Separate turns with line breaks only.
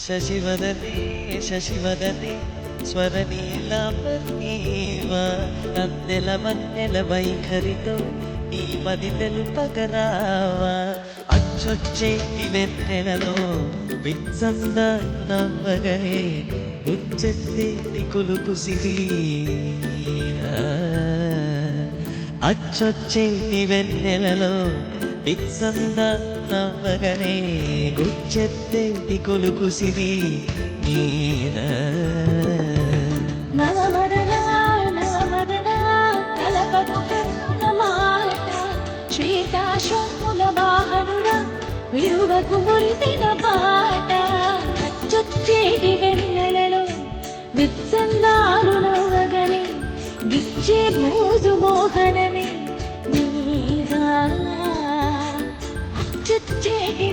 శశివదనే శశివదనే స్వరనీలాపర్ణీవ నందెల మన్నెల వైఖరితో ఈ మది తెలుపగరావా అచ్చొచ్చేటి వెన్నెలలో విత్సంద నవ్వగనే ఉచ్చెత్తి కులుకు సిరి అచ్చొచ్చేటి వెన్నెలలో విత్సంద నవ్వగనే గుచ్చెత్తి కులుకు సిరి
శ్వేతాశోముల వాహనుడ విలువకు మురిసిన పాట చొచ్చేటి వెన్నెలలో విత్సందాలు నవ్వగని గిచ్చే మోజు మోహనమే నీరా చొచ్చేటి